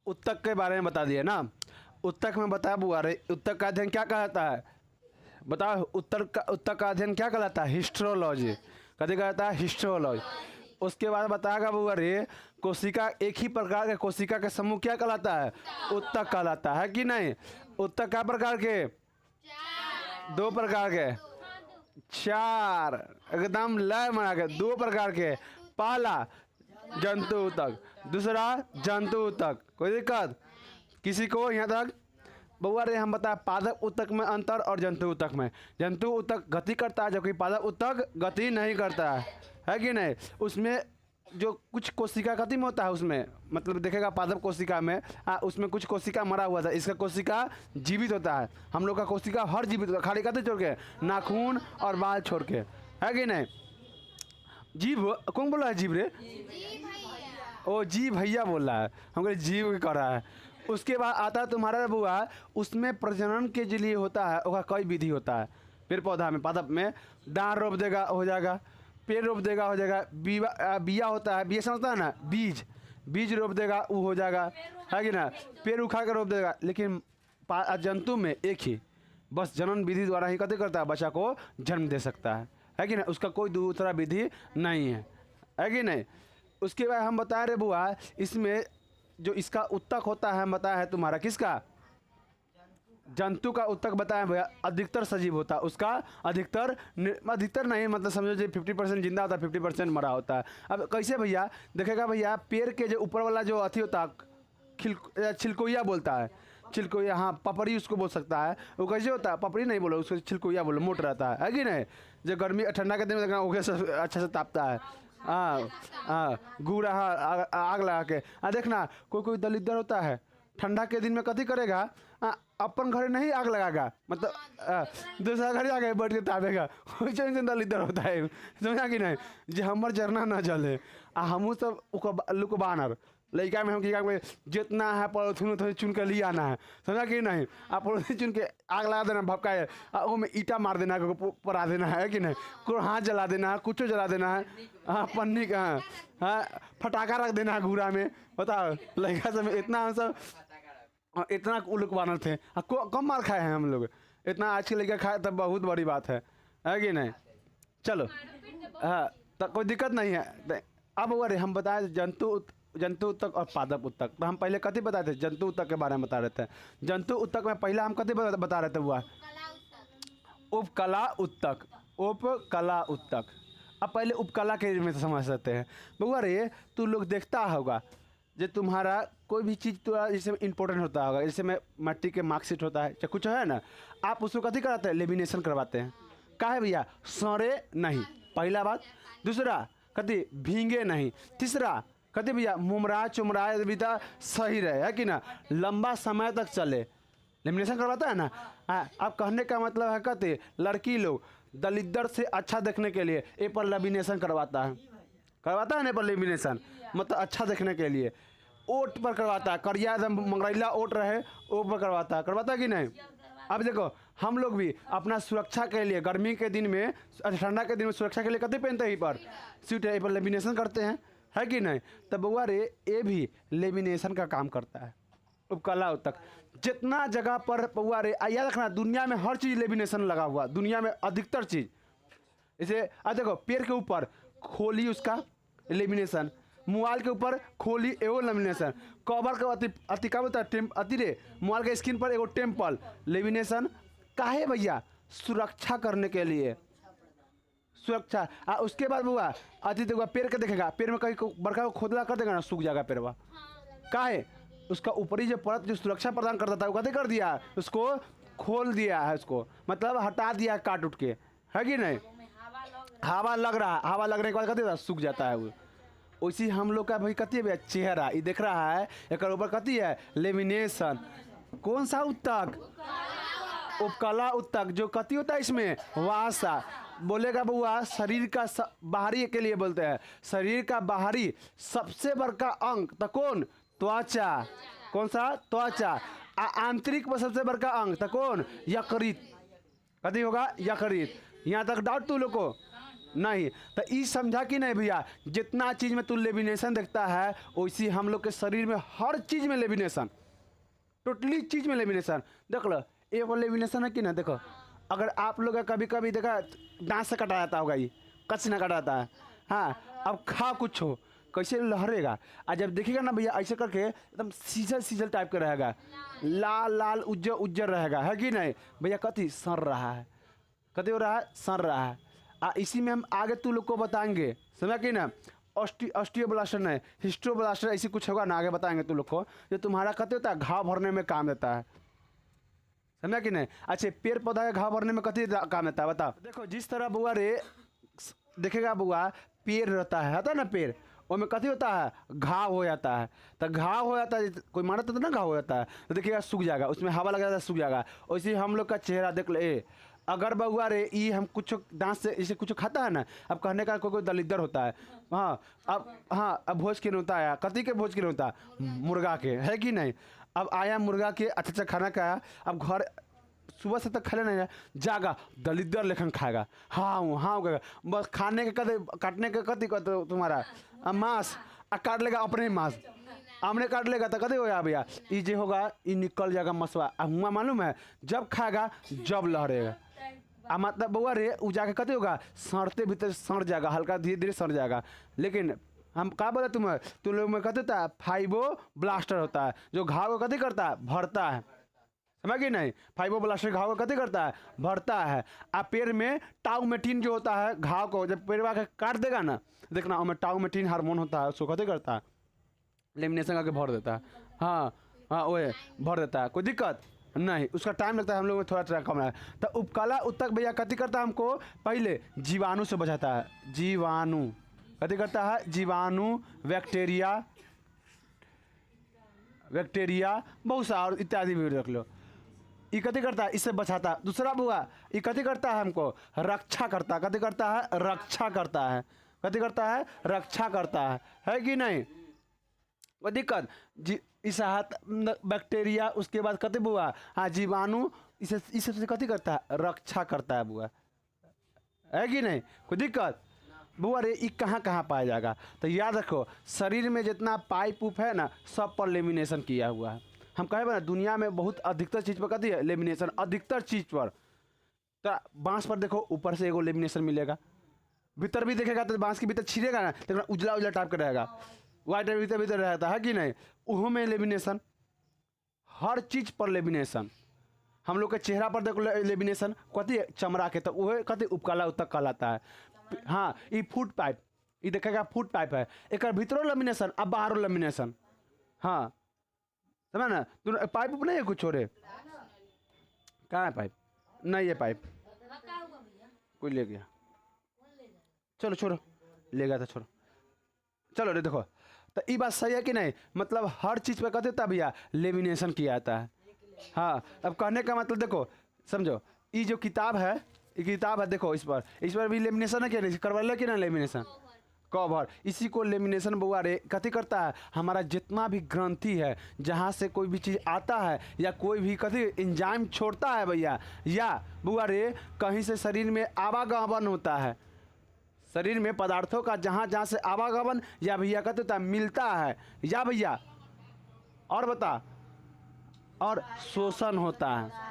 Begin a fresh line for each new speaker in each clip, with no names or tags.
उत्तक के बारे में बता दिया ना। उत्तक में बता बुआ रे, उत्तक का अध्ययन क्या कहलाता है? बताओ, उत्तक का अध्ययन क्या कहलाता है? हिस्ट्रोलॉजी। कभी कहता है हिस्ट्रोलॉजी। उसके बाद बताएगा बुआ रे, कोशिका, एक ही प्रकार के कोशिका के समूह क्या कहलाता है? उत्तक कहलाता है कि नहीं? उत्तक क्या प्रकार के? 2 प्रकार के, 4 एकदम लय मारा के 2 प्रकार के। पहला जंतु उत्तक, दूसरा जंतु उत्तक। कोई दिक्कत किसी को यहाँ तक? बउआ रे हम बताए पादप उत्तक में अंतर और जंतु उत्तक में। जंतु उत्तक गति करता है जबकि पादप उत्तक गति नहीं करता है कि नहीं? उसमें जो कुछ कोशिका गति में होता है उसमें, मतलब देखेगा पादप कोशिका में उसमें कुछ कोशिका मरा हुआ था, इसका कोशिका जीवित होता है। हम लोग का कोशिका हर जीवित होता है, खाली कहते छोड़ के, नाखून और बाल छोड़ के, है कि नहीं? जीव कौन बोला है? जीव रे, ओ जी भैया बोल रहा है, हमको जीव कर रहा है। उसके बाद आता है तुम्हारा बुआ, उसमें प्रजनन के लिए होता है, उसका कई विधि होता है। पेड़ पौधा में, पादप में डांर रोप देगा हो जाएगा, पेड़ रोप देगा हो जाएगा, बिया होता है, बिया समझता है ना, बीज रोप देगा वो हो जाएगा, है कि ना? पेड़ उखा कर रोप देगा। लेकिन जंतु में एक ही बस जनन विधि द्वारा ही कभी करता है, बच्चा को जन्म दे सकता है कि ना? उसका कोई दूसरा विधि नहीं है कि नहीं? उसके बाद हम बता रहे बुआ, इसमें जो इसका उत्तक होता है, हम बताया है तुम्हारा किसका? जंतु का उत्तक बताया भैया, अधिकतर सजीव होता है उसका, अधिकतर नहीं, मतलब समझो जो 50% जिंदा होता है, 50% मरा होता है। अब कैसे भैया? देखेगा भैया, पेड़ के जो ऊपर वाला जो अथी होता है, छिलकोइया बोलता है, छिलकोइया, हाँ पपड़ी उसको बोल सकता है। वो कैसे होता है? पपड़ी नहीं बोलो उसको, छिलकोइया बोलो, मोट रहता है कि नहीं? जो गर्मी ठंडा के दिन में देखना ओके से अच्छा से तापता है, गुड़ा आग लगा के। देखना कोई दलिद्दर होता है, ठंडा के दिन में कथी करेगा? अपन घरे नहीं आग लगाएगा, मतलब दूसरा घरे आगे बैठ के तापेगा, वैसे दलिद्दर होता है, समझा कि नहीं? जे हमर जरना न जले हमू सब लुक बानर लड़का में हम क्या जितना है पॉलिथीन चुन के ले आना है, समझा कि नहीं? आप पॉलिथीन चुन के आग लगा देना, भपकाए वो में ईटा मार देना, पड़ा देना है कि नहीं? को हाथ जला देना है, कुछ जला देना है, हाँ पन्नी का, हाँ फटाका रख देना है घूरा में। बताओ लड़का सब इतना, हम सब इतना उलुक बानर थे, कम मार खाए हैं हम लोग, इतना आज के लड़का खाए तब बहुत बड़ी बात है कि नहीं? चलो हाँ, तो कोई दिक्कत नहीं है। अब अरे हम बताए जंतु उत्तक और पादप उत्तक। तो हम पहले कथी बताए थे? जंतु उत्तक के बारे में बता रहे थे। जंतु उत्तक में पहला हम कथी बता रहे थे? हुआ उपकला उत्तक, उपकला उत्तक। अब पहले उपकला के में समझ सकते हैं। बउआ रे तू लोग देखता होगा, जो तुम्हारा कोई भी चीज़ तो जैसे इंपॉर्टेंट होता होगा, जैसे में मैट्रिक के मार्कशीट होता है चाहे कुछ है ना, आप उसको कथी कराते हैं? लेमिनेशन करवाते हैं। का है भैया? सड़े नहीं, पहला बात। दूसरा कथी? भींगे नहीं। तीसरा कथी भैया? मुमराए चुमराए बिता सही रहे, है कि ना? लंबा समय तक चले, लेमिनेशन करवाता है ना। अब कहने का मतलब है कथी? लड़की लोग दलिद्दर से अच्छा देखने के लिए ए पर लेमिनेशन करवाता है ना, पर लेमिनेशन मतलब अच्छा देखने के लिए। ओट पर करवाता है, करिया एकदम मंगरैला ओट रहे वो पर करवाता है कि नहीं? अब देखो हम लोग भी अपना सुरक्षा के लिए गर्मी के दिन में, ठंडा के दिन में सुरक्षा के लिए कथी पहनते हैं? पर स्वीट है, पर लेमिनेशन करते हैं, है कि नहीं? तब बउआ रे ये भी लेमिनेशन का काम करता है, उपकला उत्तक। जितना जगह पर बउआ रे याद रखना, दुनिया में हर चीज़ लेमिनेशन लगा हुआ, दुनिया में अधिकतर चीज़। जैसे अब देखो पेड़ के ऊपर खोली उसका लेमिनेशन, मोबाइल के ऊपर खोली एगो लेमिनेशन, कवर के अति का बोलता है अति रे मोबाइल के स्क्रीन पर एगो टेम्पल लेमिनेशन। काहे भैया? सुरक्षा करने के लिए, सुरक्षा। उसके बाद बुआ अति देखा पेड़ के देखेगा, पेड़ में कहीं बड़का को खोदला कर देगा ना, सूख जाएगा पेड़वा। काहे? उसका ऊपरी जो परत जो सुरक्षा प्रदान करता था वो कथी कर दिया? उसको खोल दिया है, उसको मतलब हटा दिया काट उठ के, है कि नहीं? हवा लग रहा है, हवा लगने के बाद कथी सूख जाता है वो। वैसे हम लोग का भाई कथी है? चेहरा ये देख रहा है, एक ऊपर कथी है? लेमिनेशन। कौन सा उत्तक? उपकला उत्तक। जो कथी होता है इसमें? वासा। बोलेगा बुआ शरीर का बाहरी के लिए बोलते हैं, शरीर का बाहरी सबसे बड़का अंग तो कौन? त्वचा। कौन सा? त्वचा। आंतरिक में सबसे बड़का अंग तो कौन? यकृत। कथी होगा? यकृत। यहाँ तक डाउट तू लोग को? नहीं। तो ई समझा कि नहीं भैया, जितना चीज़ में तू लेमिनेशन देखता है वैसी हम लोग के शरीर में हर चीज़ में लेमिनेशन, टोटली चीज़ में लेमिनेशन। देख लो ये वो लेमिनेशन है कि ना, देखो अगर आप लोग कभी कभी देखा दांत से कटा जाता होगा, ये कच ना कटा जाता है। हाँ अब खा कुछ हो कैसे लहरेगा, और जब देखिएगा ना भैया ऐसे करके एकदम सीजल सीजल टाइप का रहेगा, लाल लाल उज्जर उज्जर रहेगा, है कि नहीं भैया। कथी सर रहा है, कथी हो रहा है, सर रहा है। इसी में हम आगे तू लोग को बताएंगे, समझा कि ना। ऑस्टियोब्लास्टर नहीं, हिस्टोब्लास्टर ऐसी कुछ होगा ना, आगे बताएंगे तू लोग को, जो तुम्हारा कथी होता है घाव भरने में काम देता है, समझा कि नहीं। अच्छा पेड़ पौधा के घाव भरने में कथी काम देता है बता। देखो जिस तरह बुआ रे देखेगा बुआ, पेड़ रहता है ना पेड़, उसमें कथी होता है घाव हो जाता है। तो घाव हो जाता है, कोई मारता तो ना घाव हो जाता है, तो देखिएगा सूख जाएगा, उसमें हवा लग जाता है सूख जाएगा। वैसे हम लोग का चेहरा देख ले, अगर बउआ रे ये हम कुछ दांत से इसे कुछ खाता है ना, अब कहने का कोई दलिद्दर होता है, अब भोज के नहीं होता है, कथी के भोज के नहीं होता, मुर्गा के, है कि नहीं। अब आया मुर्गा के अच्छा अच्छा खाना खाया, अब घर सुबह से तक खा लेना जागा दलिद्दर लेखन खाएगा, हाँ कहेगा, बस खाने के कदे काटने के कथी कहते तुम्हारा मांस काट लेगा अपने ही मांस, आमने काट लेगा तो कदे हो या भैया ये जो होगा ये निकल जाएगा मसवा। अब हुआ मालूम है जब खाएगा जब लहरेगा, मतलब बउआ रे उ जाके कते होगा सड़ते भीतर सड़ जाएगा, हल्का धीरे धीरे सड़ जाएगा। लेकिन हम क्या बोले तुम लोग में कहते होता है फाइबो ब्लास्टर होता है, जो घाव को कथी करता है भरता है, समझ गए नहीं। फाइबो ब्लास्टर घाव को कथी करता है भरता है। आप पेड़ में टाउमेटिन जो होता है घाव को जब पेड़वा के काट देगा ना, देखना उसमें टाउमेटिन हार्मोन होता है, उसको कथी करता है लेमिनेशन करके भर देता है। हाँ वो भर देता है, कोई दिक्कत नहीं, उसका टाइम लगता है, हम लोग में थोड़ा कम है। तो उपकला उत्तक भैया कथी करता है हमको पहले जीवाणु से बचाता है, जीवाणु कथी करता है, जीवाणु बैक्टीरिया बहुत सा और इत्यादि भी रख लो। ये कथी करता है इससे बचाता है। दूसरा बुआ ये कथी करता है हमको रक्षा करता है, कथी करता है रक्षा करता है, कथी करता है रक्षा करता है कि नहीं। वो दिक्कत इस हाथ बैक्टीरिया, उसके बाद कथी बुआ हाँ जीवाणु, इसे कथी करता है रक्षा करता है बुआ, है कि नहीं। कोई दिक्कत बुआ रे ये कहाँ कहाँ पाया जाएगा, तो याद रखो शरीर में जितना पाइप उप है ना सब पर लेमिनेशन किया हुआ है। हम कहे ना दुनिया में बहुत अधिकतर चीज़ पर कथी है लेमिनेशन, अधिकतर चीज़ पर। तो बांस पर देखो ऊपर से एगो लेमिनेशन मिलेगा, भीतर भी देखेगा तो बांस के भीतर छिड़ेगा ना तो उजला उजला टाइप का रहेगा, वाइट भीतर भीतर रहता है कि नहीं, उहो में लेमिनेशन, हर चीज़ पर लेमिनेशन। हम लोग के चेहरा पर देखो लेमिनेशन कथी चमड़ा के, तो वह कथी उपकला उत्तक कहलाता है। हाँ ये फूड पाइप, ये देखेगा फूड पाइप है, एक भीतरों लेमिनेशन अब बाहरों लेमिनेशन। हाँ समझ ना, तू पाइप नहीं है कुछ छोड़े, कहाँ है पाइप, नहीं है पाइप, कोई ले गया, चलो छोड़ो, ले गया था छोड़ो, चलो रे देखो। तो ये बात सही है कि नहीं, मतलब हर चीज़ पे कहते था भैया लेमिनेशन किया जाता है। हाँ अब कहने का मतलब देखो समझो, ये जो किताब है ये किताब है देखो, इस पर भी लेमिनेशन है क्या नहीं, करवा कि ना लेमिनेशन कवर, इसी को लेमिनेशन बुआ रे कथी करता है, हमारा जितना भी ग्रंथि है जहाँ से कोई भी चीज़ आता है या कोई भी कथी एंजाइम छोड़ता है भैया, या बुआ रे कहीं से शरीर में आवागमन होता है, शरीर में पदार्थों का जहाँ जहाँ से आवागमन या भैया कहते होता है मिलता है, या भैया और बता और शोषण होता है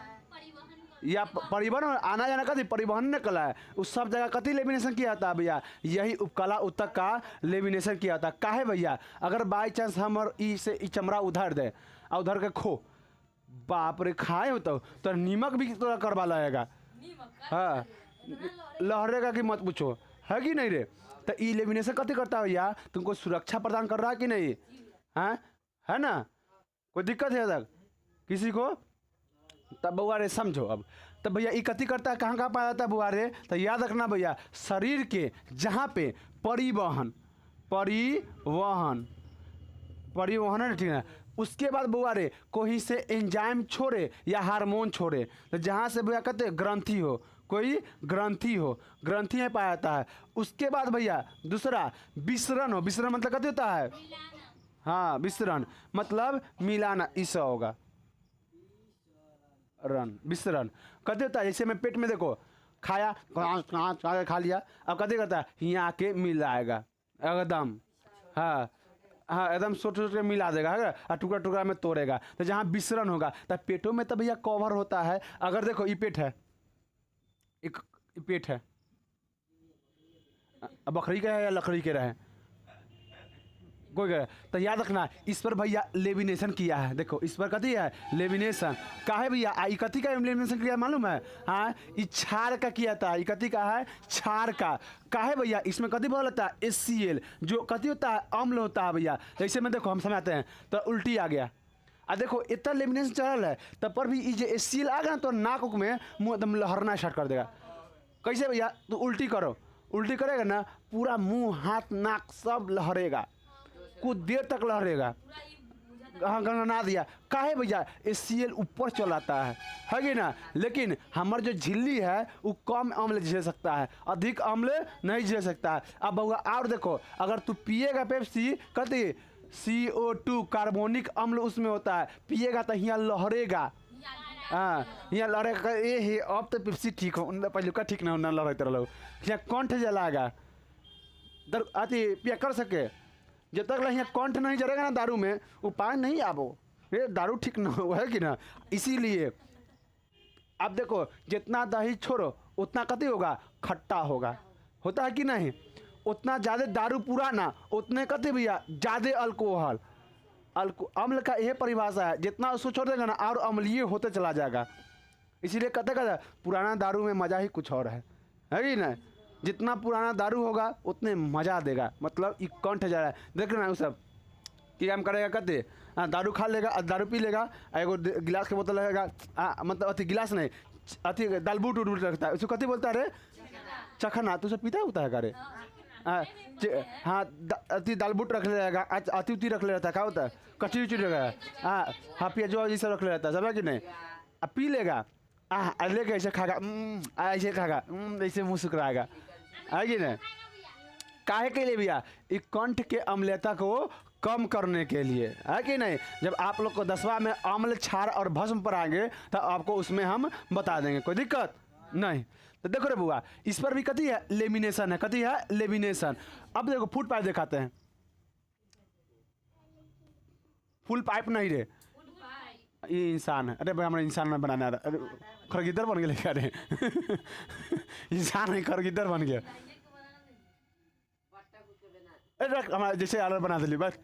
या परिवहन आना जाना कथी परिवहन ने कला है, उस सब जगह कथी लेमिनेशन किया जाता है भैया, यही उपकला उत्तक का लेमिनेशन किया जाता है। काहे भैया अगर बाई चांस हम और ई से ई चमड़ा उधर दे और उधर के खो, बाप रे खाए हो तो नीमक भी थोड़ा करवा लगेगा, हाँ लहरेगा कि मत पूछो, है कि नहीं रे। तो ई लेमिनेशन कथी करता है भैया, तुमको सुरक्षा प्रदान कर रहा है कि नहीं, हाँ है ना, कोई दिक्कत है तक किसी को, तब बुआ रे समझो। अब तब भैया ये कथी करता है, कहाँ कहाँ पाया जाता है बुआ रे, तो याद रखना भैया शरीर के जहाँ पे परिवहन है ना, ठीक है। उसके बाद बुआ रे कोई से एंजाइम छोड़े या हार्मोन छोड़े, तो जहाँ से भैया कहते ग्रंथि हो, कोई ग्रंथि में पाया जाता है। उसके बाद भैया दूसरा विसरण हो, विसरण मतलब कहते होता है, हाँ विसरण मतलब मिलाना, ईसा होगा विसरण कहते होता है। जैसे मैं पेट में देखो खाया कहाँ खा लिया, अब कथी करता है यहाँ आके मिलाएगा एकदम, हाँ हाँ एकदम छोटे छोटे मिला देगा है और टुकड़ा टुकड़ा में तोड़ेगा, तो जहाँ विसरण होगा तो पेटों में तो भैया कवर होता है। अगर देखो ये पेट है, एक पेट है, बकरी का है या लकड़ी के रहे कोई कहे, तो याद रखना इस पर भैया लेमिनेशन किया है। देखो इस पर कथी है लेमिनेशन का है भैया, कथी का लेमिनेशन किया मालूम है, हाँ ये क्षार का किया था, ये कथी का है क्षार का है भैया। इसमें कथी बोलता है HCl, जो कथी होता है अम्ल होता है भैया। जैसे में देखो हम समझाते हैं तो उल्टी आ गया, देखो इतना लेमिनेशन चल है तब पर भी ये HCl आ गया ना तो नाक में मुँह एकदम लहरना स्टार्ट कर देगा। कैसे भैया, तो उल्टी करो, उल्टी करेगा ना पूरा मुंह हाथ नाक सब लहरेगा, कुछ देर तक लहरेगा। हाँ गणना दिया काहे भैया HCl ऊपर चल आता है कि ना, लेकिन हमार जो झिल्ली है वो कम अम्ल झेल सकता है, अधिक अम्ल नहीं झेल सकता है। अब बउआ और देखो अगर तू पिएगा पेप्सी कथी CO2 कार्बोनिक अम्ल उसमें होता है, पिएगा तो यहाँ लहरेगा, हाँ यहाँ लहरेगा। ये अब तो पेप्सी ठीक हो, पहले का ठीक ना होना लहरते रहो, यहाँ कंठ जलाएगा अति पिया कर सके। जब तक यहाँ कंठ नहीं जलेगा ना दारू में उपाय नहीं आबो, ये दारू ठीक ना हो, है कि ना। इसीलिए अब देखो जितना दही छोड़ो उतना कति होगा खट्टा होगा, होता है कि नहीं। उतना ज़्यादा दारू पुराना उतने कति भैया ज़्यादा अल्कोहल, अम्ल का यह परिभाषा है, जितना उसको छोड़ देगा ना और अम्लीय होते चला जाएगा। इसीलिए कहते पुराना दारू में मज़ा ही कुछ और है कि नहीं। जितना पुराना दारू होगा उतने मज़ा देगा, मतलब ये कंठ जा रहा है देख रहे ना। वो सब क्या काम करेगा कहते दारू खा लेगा, दारू पी लेगा, एगो गिलास के बोतल लगेगा, मतलब अति गिलास नहीं अति दालबूट उलबूट रखता है, उसको कथी बोलता है रे चखना, तो सब पीता होता है करे हाँ अति दालबूट रख ले रहेगा, अति उति रख ले रहता है, क्या होता है कचरी उचरी रखेगा, हाँ प्याजो ये सब रख ले रहता है, समझ कि नहीं। अब पी लेगा लेके ऐसे खागा, ऐसे खागा, ऐसे मुँह सुखराएगा, है कि नहीं। काहे के लिए भैया इस कंठ के अम्लता को कम करने के लिए, है कि नहीं। जब आप लोग को 10वां में अम्ल क्षार और भस्म पर आएंगे तो आपको उसमें हम बता देंगे, कोई दिक्कत नहीं। तो देखो रे बुआ इस पर भी कथी है लेमिनेशन है, कथी है लेमिनेशन। अब देखो फूड पाइप दिखाते हैं, फुल पाइप नहीं रे ये इंसान है, अरे भाई हमारा इंसान में बनाना है, अरे खरगिदर बन गया लेकर इंसान है खरगिदर बन गया, अरे हमारा जैसे आलर बना दिली बस।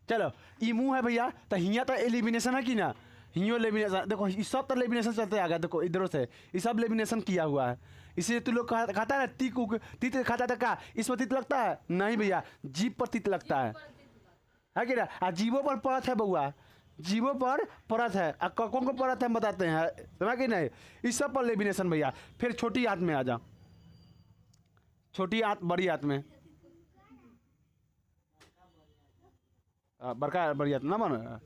चलो ये मुंह है भैया, तो हिया तो एलिमिनेशन है कि ना, हियो लेमिनेशन। देखो ये सब तो लेमिनेशन चलते आ गया, देखो इधरों से ये सब लेमिनेशन किया हुआ है। इसीलिए तू लोग खाता है ना तीत खाता था क्या, इस पर तीत लगता है नहीं भैया, जीभ पर तीत लगता है कि ना। जीभों पर परत है बउआ, जीवों पर परत है, कौन को परत है हम बताते हैं, समझ कि नहीं। इस सब पर लेमिनेशन भैया। फिर छोटी आंत में आ जा, छोटी आंत बड़ी आंत में, बड़का बड़ी आंत ना बन,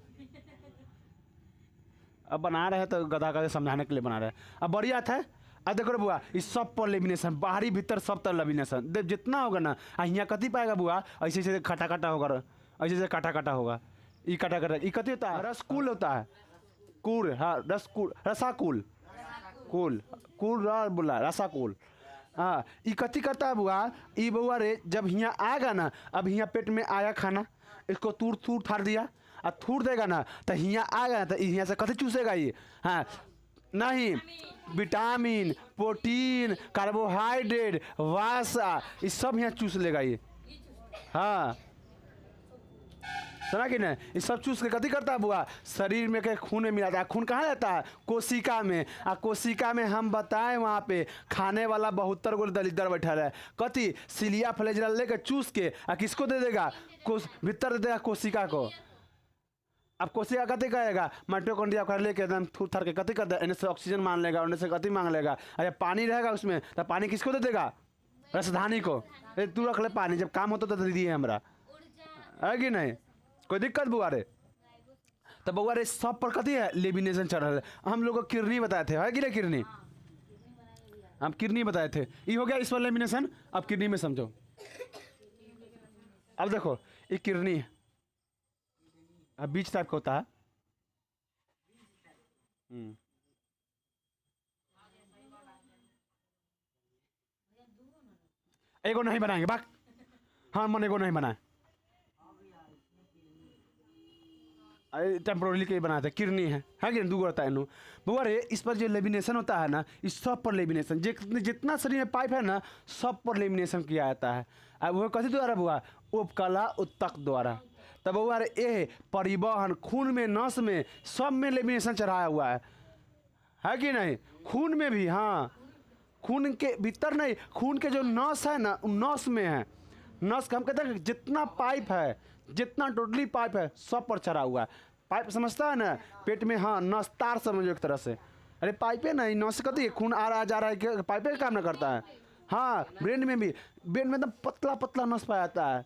अब बना रहे हैं तो गधा का समझाने के लिए बना रहे हैं। अब बड़ी आंत है, अब देखो बुआ इस सब पर लेमिनेशन, बाहरी भीतर सब तर लेमिनेशन जितना होगा ना, यहाँ कति पाएगा बुआ, ऐसे ऐसे खटा खटा होगा, ऐसे ऐसे काटा काटा होगा, ई काटा काटा ई कथी होता है रसकूल होता है, कूल, हाँ रसकूल रसाकूल, कूल कूल बोला रसाकूल, हाँ ई कथी करता है बुआ, ई बुआ रे जब यहाँ आएगा ना, अब यहाँ पेट में आया खाना, इसको तूर थूर थार दिया और थूर देगा ना, तो यहाँ आएगा ना, तो यहाँ से कथी चूसेगा ये, हाँ नहीं विटामिन प्रोटीन कार्बोहाइड्रेट वसा ये सब यहाँ चूस लेगा ये, हाँ सुना कि नहीं। ये सब चूस के कथी करता है बुआ, शरीर में के खून में मिलाता है। खून कहाँ रहता है कोशिका में, कोशिका में हम बताएं वहाँ पे खाने वाला 72 गो दलिदर बैठा है, कथी सिलिया फ्लेजरा लेकर चूस के किसको दे देगा, भीतर दे देगा कोशिका को। अब कोशिका कथी कहेगा माइटोकॉन्ड्रिया कर लेके एकदम थूर थार के कथी कर दे, इन्हें से ऑक्सीजन मांग लेगा, उन्हें से कथी मांग लेगा, अरे पानी रहेगा उसमें तो पानी किसको दे देगा रसधानी को, तू रख ले पानी, जब काम होता तो दे दिए हमरा, है कि नहीं। कोई दिक्कत बुआ रे, तो बुआ रे सब पर कथी है लेमिनेशन चल रहा है। हम लोग को किडनी बताए थे, है कि नहीं किडनी, हम किडनी बताए थे, ये हो गया इस पर लेमिनेशन। अब किडनी में समझो, अब देखो ये किडनी अब बीच टाइप का होता है, एगो नहीं बनाएंगे बाक। हाँ मन एगो नहीं बनाए, अरे टेम्पोरली के बनाया था, किरनी है कि दूगो रहता है नु बुआ रे। इस पर जो लेमिनेशन होता है ना, इस सब पर लेमिनेशन, जितना शरीर में पाइप है ना सब पर लेमिनेशन किया जाता है। अब वो कथी द्वारा बुआ, उपकला उत्तक द्वारा। तब बुआ रे ये परिवहन खून में नस में सब में लेमिनेशन चढ़ाया हुआ है कि नहीं, खून में भी। हाँ खून के भीतर नहीं, खून के जो नस है ना नस में है, नस का हम कहते हैं जितना पाइप है, जितना टोटली पाइप है सब पर चढ़ा हुआ है। पाइप समझता है ना, पेट में हाँ नस तार समझो एक तरह से। अरे पाइप है ना, नस कहती है खून आ रहा जा रहा है, पाइप का काम ना करता है। हाँ ब्रेन में भी, ब्रेन में एकदम पतला पतला नस पाया जाता है,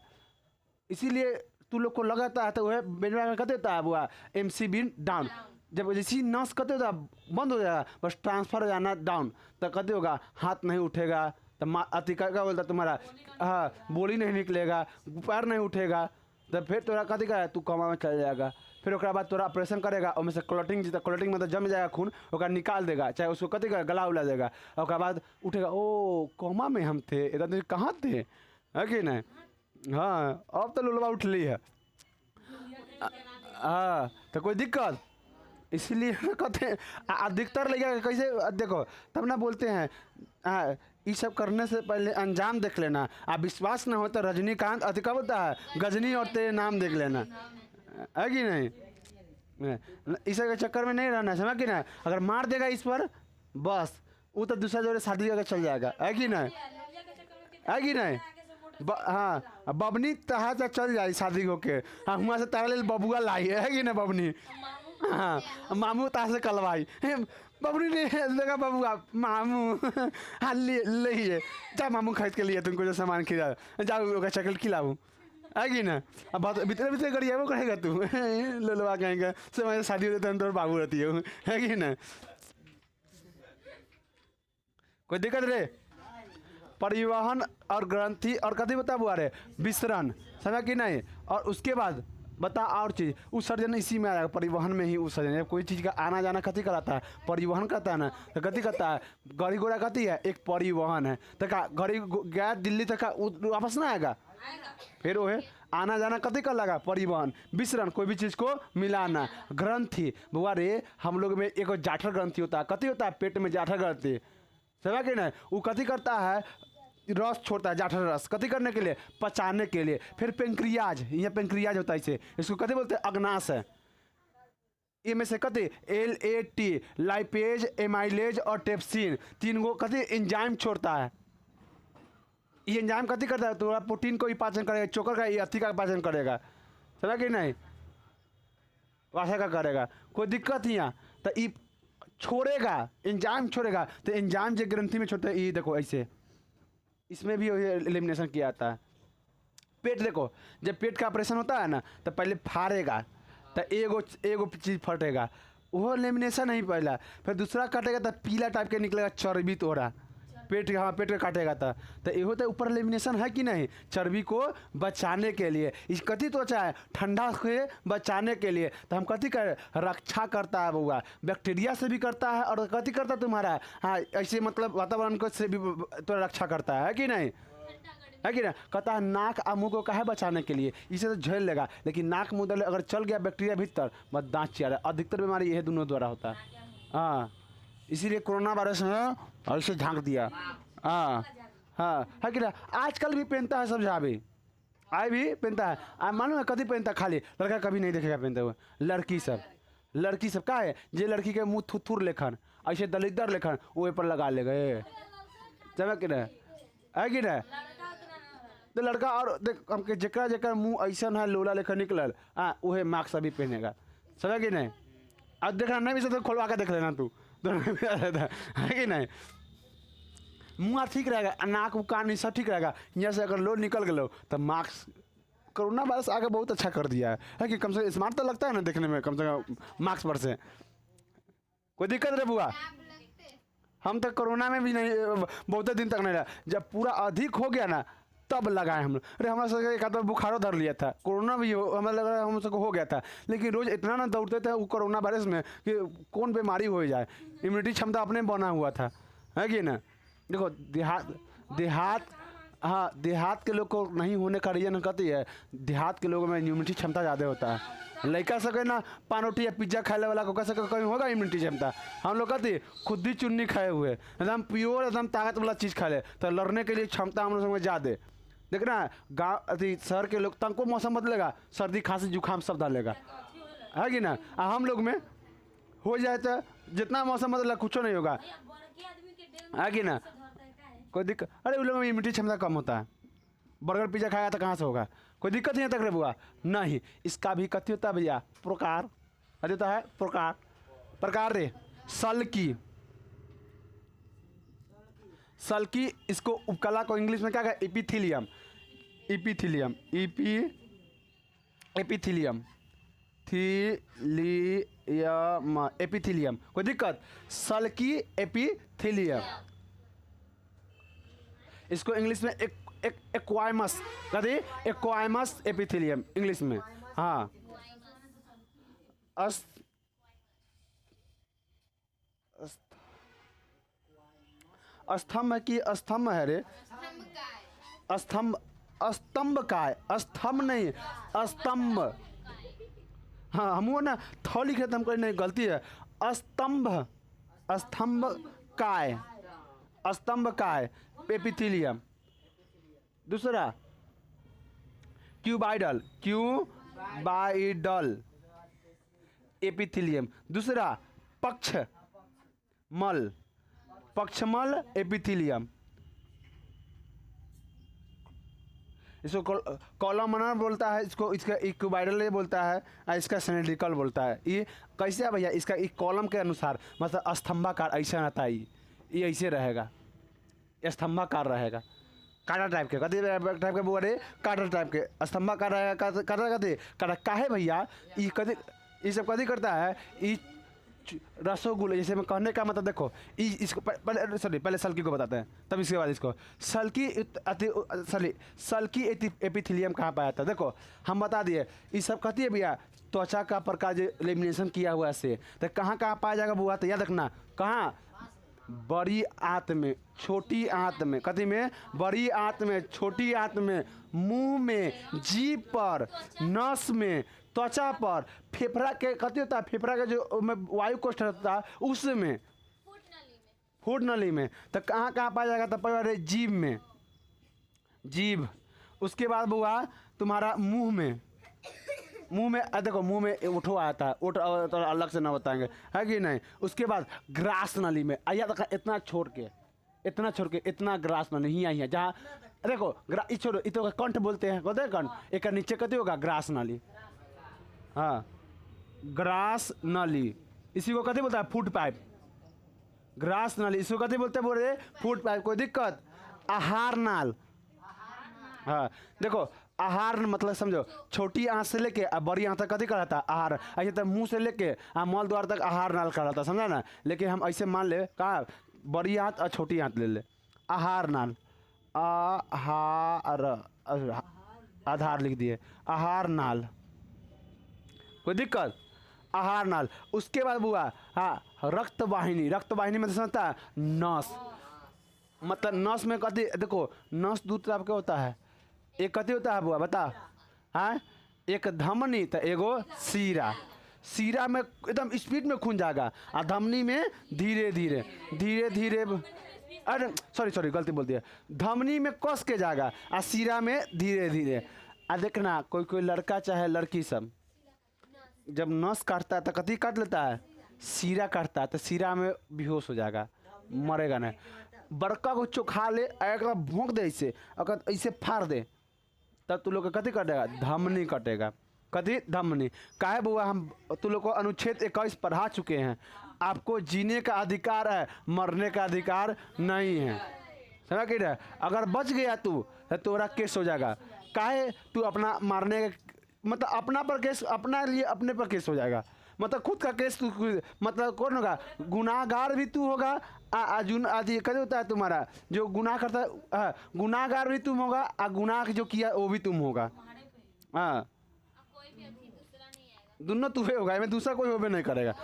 इसीलिए तू लोग को लगाता है तो वह ब्रेन में कहते देता है बुआ MCB डाउन। जब जैसी नस कहते होता बंद हो जाएगा, बस ट्रांसफर हो जाना डाउन, तो कहते होगा हाथ नहीं उठेगा, तो अति क्या बोलता तुम्हारा, हाँ बोली नहीं निकलेगा, पैर नहीं उठेगा, तो फिर तोरा कथी का तू कोमा में चल जाएगा। फिर ओकरा बाद तोरा ऑपरेशन करेगा, उसमें से क्लॉटिंग जीता, क्लॉटिंग मतलब जम जाएगा खून, ओकरा निकाल देगा, चाहे उसको कथी का गला उला देगा, और बाद उठेगा ओ कोमा में हम थे, इधर कहाँ थे, है कि नहीं। हाँ अब तो लुलवा उठ ली है। हाँ तो कोई दिक्कत, इसीलिए कहते हैं अधिकतर लगे कैसे देखो, तब ना बोलते हैं हाँ ये सब करने से पहले अंजाम देख लेना, आप विश्वास ना हो तो रजनीकांत अति कब होता है गजनी और तेरे नाम देख लेना, है कि नहीं। इस के चक्कर में नहीं रहना, समझ कि नहीं। अगर मार देगा इस पर बस वो तो दूसरा जोड़े शादी करके चल जाएगा, है कि नहीं, है कि नहीं। हाँ बबनी तहा से चल जाए शादी होके, हाँ वहाँ से तारा ले बबुआ लाई, है कि नहीं बबनी। हाँ मामू तहा से कलवाई, बबनी ने देखा बबुआ मामू हाँ ले जा मामू खरीद के लिए तुमको जो सामान खिला जाओ चकल खिलाऊँ, है कि ना। अब बात भीतर भीतर करिए वो कहेगा तू लोलवा कहेंगे से मैं शादी होते हैं तो बाबू रहती है कि ना। कोई दिक्कत रे, परिवहन और ग्रंथि और कथी बता बुआ रे विसरण, समझ कि नहीं। और उसके बाद बता और चीज़ उत्सर्जन इसी में आएगा, परिवहन में ही उत्सर्जन। जब कोई चीज़ का आना जाना कथी कराता है, परिवहन करता है ना, तो कथी करता है गाड़ी घोड़ा कथी है एक परिवहन है, तो का गाड़ी गया दिल्ली तक वापस ना आएगा, फिर वो है आना जाना कथी कर लगा परिवहन। विसरण कोई भी चीज़ को मिलाना। ग्रंथि बुआ रे हम लोग में एक जाठर ग्रंथि होता है, कथी होता है पेट में जाठर ग्रंथि, समझ कि नहीं। वो कथी करता है रस छोड़ता है, जाठर रस कथी करने के लिए पचाने के लिए। फिर पेंक्रियाज, ये पेंक्रियाज होता है इसे, इसको कथी बोलते हैं अग्नाश है। ये में से कथी LAT लाइपेज एमाइलेज और टेप्सिन तीन गो कथी एंजाइम छोड़ता है। ये एंजाइम कथी करता है तो प्रोटीन को ही पाचन करेगा, चोकर का अथी का पाचन करेगा, समझा कि नहीं वासा का करेगा। कोई दिक्कत ही यहाँ तो ये छोड़ेगा एंजाइम छोड़ेगा, तो एंजाइम जो ग्रंथि में छोड़ता है ये देखो ऐसे, इसमें भी एलिमिनेशन किया जाता है। पेट देखो जब पेट का ऑपरेशन होता है ना तो पहले फाड़ेगा, तो एगो चीज़ फटेगा, वो एलिमिनेशन नहीं पहला। फिर दूसरा काटेगा तो पीला टाइप के निकलेगा चर्बी तोड़ा पेट, हाँ पेट का काटेगा तो ये होता है ऊपर एलिमिनेशन है कि नहीं, चर्बी को बचाने के लिए। इस कथी त्वचा है ठंडा से बचाने के लिए, तो हम कथी कर रक्षा करता है बउआ, बैक्टीरिया से भी करता है और कथी करता है तुम्हारा हाँ ऐसे मतलब वातावरण को से भी तो रक्षा करता है कि नहीं, है कि ना। कहता है नाक और मुँह को काहे बचाने के लिए, इसे तो झेल लेगा, लेकिन नाक मुँह अगर चल गया बैक्टीरिया भीतर बस दाँत चिया रहा। अधिकतर बीमारी यह दोनों द्वारा होता है। हाँ इसीलिए कोरोना वायरस में ऐसे झांक दिया। हाँ हाँ है कि ना। आजकल भी पहनता है सब जहाँ भी आए भी पहनता है, मालूम है कभी पहनता खाली लड़का कभी नहीं देखेगा पहनते हुए। लड़की सब का है जे लड़की के मुँह थुथुर लेखन ऐसे दलिदर लेखन वो पर लगा ले गए, समझ कि ना, है कि ना। तो लड़का और देख हमके जकरा जकरा मुँह ऐसा है लोला लेखन निकलल हाँ वह मास्क अभी पहनेगा, समझ कि नहीं। अब देखना नहीं भी तो खोलवा के देख लेना तू दोनों में रहता है कि नहीं। मुँह ठीक रहेगा, नाक कान सब ठीक रहेगा, यहाँ से अगर लो निकल गए तो मास्क। कोरोना वायरस आगे बहुत अच्छा कर दिया है कि कम से कम स्मार्ट तो लगता है ना देखने में, कम से कम मास्क पर से कोई दिक्कत रे बुआ। हम तो कोरोना में भी नहीं बहुत दिन तक नहीं रहा, जब पूरा अधिक हो गया ना तब लगाए हम लोग। अरे हमारा सबके एक आधा बुखारो धर लिया था, कोरोना भी हमें लग रहा है हम सबको हो गया था, लेकिन रोज़ इतना ना दौड़ते थे वो कोरोना वायरस में कि कौन बीमारी हो जाए, इम्यूनिटी क्षमता अपने बना हुआ था, है कि ना। देखो देहात हाँ, देहात के लोग को नहीं होने का रीजन कहती है, देहात के लोगों में इम्यूनिटी क्षमता ज़्यादा होता है। लड़का सके ना पान रोटी या पिज्जा खाने वाला को कह सके कहीं होगा इम्यूनिटी क्षमता। हम लोग कहते खुद ही चुन्नी खाए हुए एकदम प्योर एकदम ताकत वाला चीज़ खा ले तो लड़ने के लिए क्षमता हम लोग में ज़्यादा। देखना गाँव अति शहर के लोग तनको मौसम बदलेगा सर्दी खांसी जुकाम सब डालेगा, है कि ना। हम लोग में हो जाए तो जितना मौसम बदलेगा कुछ नहीं होगा, है कि ना, कोई दिक्कत। अरे उन लोगों में इम्यूनिटी क्षमता कम होता है, बर्गर पिज्जा खाया तो कहाँ से होगा, कोई दिक्कत नहीं है तक रे बुआ नहीं। इसका भी कथी होता है भैया, प्रकार होता है, प्रकार प्रकार रे सल्की सल्की। इसको उपकला को इंग्लिश में क्या कहा, एपिथीलियम एपिथीलियम एपिथीलियम थीलियम एपिथीलियम। कोई दिक्कत, सल्की एपिथीलियम। इसको इंग्लिश में एक्वाइमस कभी एक्वाइमस एपिथीलियम इंग्लिश में। हाँ स्तंभ की स्तंभ है रे, स्तंभ स्तंभ काय, स्तंभ नहीं स्तंभ। हाँ हम वो ना थौ लिखे थे हमको नहीं गलती है, स्तंभ स्तंभ काय स्तंभ काय एपिथीलियम। दूसरा क्यूबाइडल क्यूबाइडल एपिथीलियम। दूसरा पक्षमल पक्षमल एपिथीलियम। इसको कॉलमनर बोलता है, इसको इसका क्यूबाइडल बोलता है और इसका सिलेंड्रिकल बोलता है। ये कैसे है भैया, इसका एक कॉलम के अनुसार मतलब स्तंभाकार ऐसा रहता है, ये ऐसे रहेगा, स्तंभाकार रहेगा, काटा टाइप के कभी टाइप के बोले काटा टाइप के स्तंभाकार रहेगा। काटा कहते काटा काहे भैया, ये कभी ये सब कभी करता है, ये रसोगुल्ला जैसे मैं कहने का मतलब देखो इसको पहले सॉरी पहले सल्की को बताते हैं तब इसके बाद इसको सल्की एपिथीलियम कहाँ पाया था। देखो हम बता दिए ये सब कहती है भैया त्वचा का प्रकार जो लेमिनेशन किया हुआ से तो कहाँ कहाँ पाया जाएगा बुआ, तो याद रखना कहाँ, बड़ी आंत में छोटी आंत में, कथी में, बड़ी आंत में छोटी आंत में, मुंह में, जीभ पर, नस में, त्वचा पर, फेफड़ा के कथी होता है, फेफड़ा का जो वायु कोष्ठ होता है उसमें, फूड नली में। तो कहाँ कहाँ पाया जाएगा, तो पहले जीभ में, जीभ। उसके बाद बुआ तुम्हारा मुंह में, मुंह में देखो मुंह में उठो आता है, उठ तो अलग से ना बताएंगे, है कि नहीं। उसके बाद ग्रास नली में आया तक इतना छोड़ के इतना ग्रास नली ही आई है जहाँ देखो छोड़ो इतो कंठ बोलते हैं, कहते हैं कंठ, एक नीचे कहते होगा ग्रास नली। हाँ ग्रास नली, इसी को कहते बोलता है फूड पाइप, ग्रास नली इसको कहते बोलते बोल रहे फूड पाइप। कोई दिक्कत, आहार नाल। हाँ देखो आहार मतलब समझो छोटी आंत से लेके अब बड़ी आंत तक कथी कराता आहार, ऐसे तो मुंह से लेके मल द्वार तक आहार नाल कराता, समझा ना। लेकिन हम ऐसे मान ले कहा बड़ी आंत और छोटी आंत ले ले, आहार नाल, आहार आधार लिख दिए, आहार नाल। कोई दिक्कत, आहार नाल। उसके बाद बुआ हाँ रक्त वाहिनी, रक्त वाहिनी में समझता है नस, मतलब नस में कथी देखो नस दो तरह के होता है, एक कथी होता है बुआ बता, हाँ एक धमनी तो एगो सीरा, सीरा में एकदम स्पीड में खून जाएगा और धमनी में धीरे धीरे धीरे धीरे, अरे सॉरी गलती बोल दिया, धमनी में कस के जाएगा और सीरा में धीरे धीरे। आ देखना कोई लड़का चाहे लड़की सब जब नस काटता है तो कथी काट लेता है, सीरा काटता है तो सीरा में बेहोश हो जाएगा, मरेगा नहीं। बड़का को चोखा ले एक भोंक दे ऐसे, अगर ऐसे फाड़ दे तब तू लोग का कथी कटेगा, धमनी कटेगा। कथी धमनी, काहे बुआ हम तू लोग को अनुच्छेद 21 पढ़ा चुके हैं, आपको जीने का अधिकार है, मरने का अधिकार नहीं है, समझ के रहे। अगर बच गया तू तो तोरा केस हो जाएगा, काहे तू अपना मारने मतलब अपना पर केस, अपना लिए अपने पर केस हो जाएगा, मतलब खुद का केस तू मतलब कौन होगा, गुनाहगार भी तू होगा, आदि कैसे होता है तुम्हारा जो गुनाह करता है, गुनाहगार भी तुम होगा और गुनाह जो किया वो भी तुम होगा। हाँ दोनों तुम्हें होगा, मैं दूसरा कोई होबे नहीं करेगा।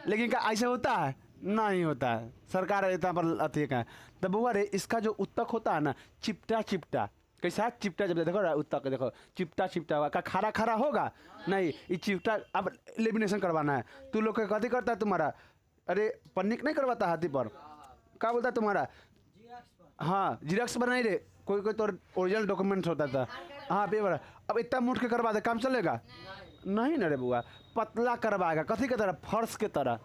लेकिन क्या ऐसा होता है, नहीं होता है, सरकार इतना पर अति का है। तो बुआ रे इसका जो उत्तक होता है ना, चिपटा चिपटा, कैसा चिपटा, जब देखो उत्तक देखो चिपटा चिपटा हुआ का खारा खारा होगा नहीं, ये चिपटा। अब लेमिनेशन करवाना है, तू लोग कथी करता है तुम्हारा, अरे पन्निक नहीं करवाता हाथी पर, क्या बोलता है तुम्हारा, हाँ जिरक्स बनाई रे, कोई कोई तो ओरिजिनल डॉक्यूमेंट्स होता था, हाँ पेपर। अब इतना मुठ के करवा दे, काम चलेगा नहीं ना रे बुआ, पतला करवाएगा कथी की तरह, फर्श के तरह,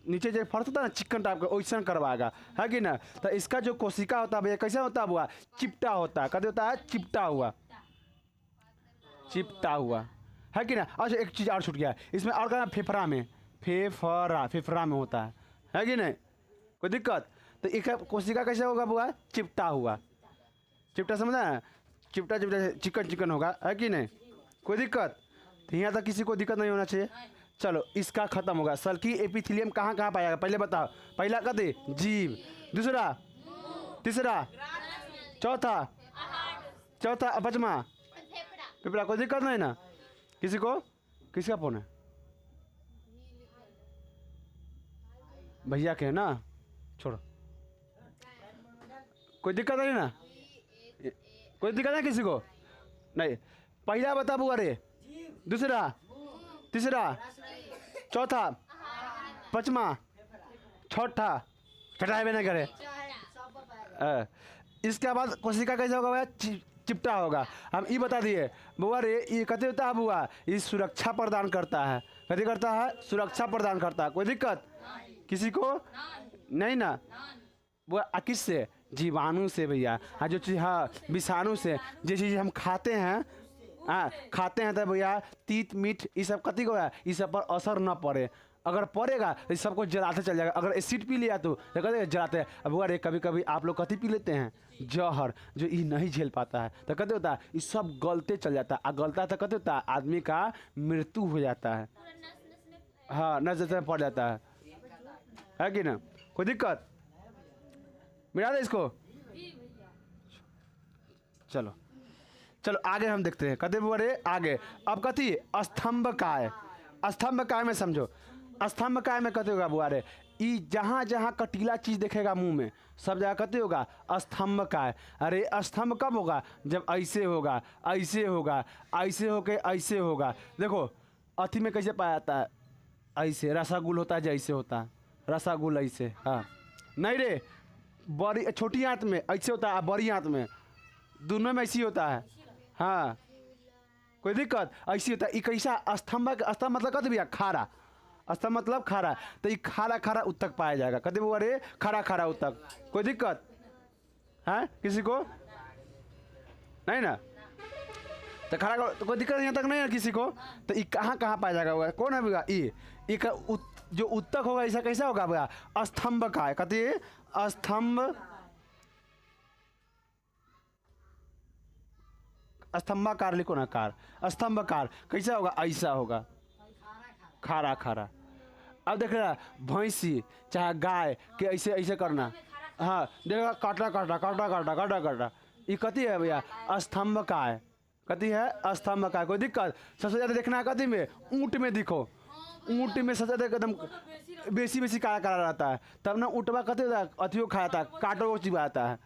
नीचे जो फर्श होता है ना चिकन टाइप का, वैसा करवाएगा, है कि ना। तो इसका जो कोशिका होता है भैया कैसा होता है बुआ, चिपटा होता है, कथी होता है, चिपटा हुआ, चिपटा हुआ, है कि ना। अच्छा एक चीज़ और छूट गया, इसमें और कहना फेफड़ा में, फेफड़ा में होता है कि नहीं, कोई दिक्कत। तो एक कोशिका कैसे होगा बुआ, चिपटा हुआ, चिपटा समझा है, चिपटा चिपटा चिकन चिकन होगा, है कि नहीं, कोई दिक्कत। तो यहाँ तक किसी को दिक्कत नहीं होना चाहिए। चलो इसका खत्म होगा। सल्की एपिथेलियम कहाँ कहाँ पाया जाएगा पहले बताओ, पहला कहते जीव, दूसरा, तीसरा, चौथा पचमा फेफड़ा, कोई दिक्कत नहीं ना किसी को। किसका फोन है, भैया के है ना, छोड़ो, कोई दिक्कत नहीं ना, कोई दिक्कत नहीं किसी को नहीं। पहला बता बुआ रे, दूसरा, तीसरा, चौथा, पचमा, छठा, छठा भी नहीं करे। इसके बाद कोशिका कैसे होगा, चिपटा होगा। हम ये बता दिए बुआ रे, ये कहते होता है बुआ, ये सुरक्षा प्रदान करता है, कथी करता है, सुरक्षा प्रदान करता है, कोई दिक्कत किसी को नहीं ना। वो किससे, जीवाणु से भैया, हाँ जो चीज़, हाँ विषाणु से, जो चीज़ हम खाते हैं, हाँ खाते हैं तो भैया तीत मीठ ये सब कथी को है, इस सब पर असर न पड़े, अगर पड़ेगा तो इस सबको जलाते चल जाएगा। अगर एसिड पी लिया तो कहते जलाते हैं। अब अरे कभी कभी आप लोग कथी पी लेते हैं, जहर, जो ये नहीं झेल पाता है तो कहते होता है ये सब गलते चल जाता है, गलता है तो कहते होता है आदमी का मृत्यु हो जाता है, हाँ नस में पड़ जाता है कि ना, कोई दिक्कत, मिला दे इसको। चलो चलो आगे हम देखते हैं, कहते बोले आगे। अब कथी, स्तंभ काय, स्तंभ काय में समझो, स्तंभ काय में कहते होगा बुआ रे, ई जहाँ जहाँ कटीला चीज़ देखेगा मुंह में सब जगह कहते होगा स्तंभ काय। अरे स्तंभ कब होगा, जब ऐसे होगा, ऐसे होगा, ऐसे होके ऐसे होगा। देखो अथी में कैसे पाया जाता है, ऐसे रसागुल होता है, जैसे होता है रसागुल ऐसे, हाँ नहीं रे, बड़ी छोटी आंत में ऐसे होता है, बड़ी आंत में, दोनों में ऐसी होता है, हाँ कोई दिक्कत, ऐसी होता है। ये कैसा स्तंभ, स्तंभ मतलब कहते भैया खारा, स्तंभ मतलब खारा, तो ये खारा खारा उत्तक पाया जाएगा, कहते वो अरे खारा खारा उत्तक, कोई दिक्कत है किसी को नहीं ना। तो खारा तो कोई दिक्कत यहाँ तक नहीं है किसी को। तो ये कहाँ कहाँ पाया जाएगा, कौन है भैया, ये का जो उत्तक होगा ऐसा कैसा होगा भैया, स्तंभ का है, कहते स्तंभ, स्तंभाकार लिखो ना, कार स्तंभकार कैसा होगा, ऐसा होगा, खारा खारा। अब देख रहा भैंसी चाहे गाय के ऐसे ऐसे करना, हाँ देखा काटा काटा काटा काटा काटा काटा, ये कथी है भैया, स्तंभ का है, कथी है, स्तंभ का है, कोई दिक्कत। सबसे ज़्यादा देखना है कथी में, ऊँट में दिखो, ऊँट में सबसे ज़्यादा एकदम बेसी बेसी काला काला रहता है, तब ना ऊँटवा कथी होता है, अथियो खाता है, काटो चिबाता है,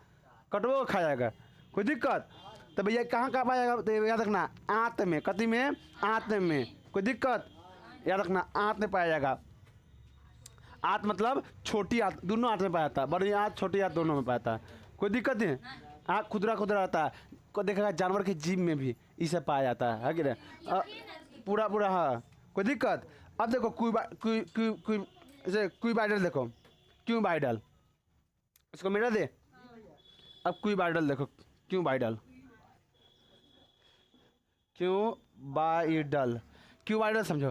कटवो खाएगा, कोई दिक्कत। तो भैया कहाँ कहाँ पाएगा, तो याद रखना आंत में, कथी में, आंत में, कोई दिक्कत, याद रखना आंत में पाया जाएगा। आंत मतलब छोटी आंत, दोनों आंत में पाया जाता है, बड़ी आंत छोटी आंत दोनों में पाया जाता है, कोई दिक्कत नहीं। आँख खुदरा खुदरा रहता है, को देखेगा जानवर के जीभ में भी इसे पाया जाता है कि नहीं, पूरा पूरा, हाँ कोई दिक्कत। अब देखो क्यूबाइडल देखो, क्यूबाइडल, इसको मेरा दे। अब क्यूबाइडल देखो, क्यूबाइडल, क्यूबाइडल, क्यूबाइडल समझो।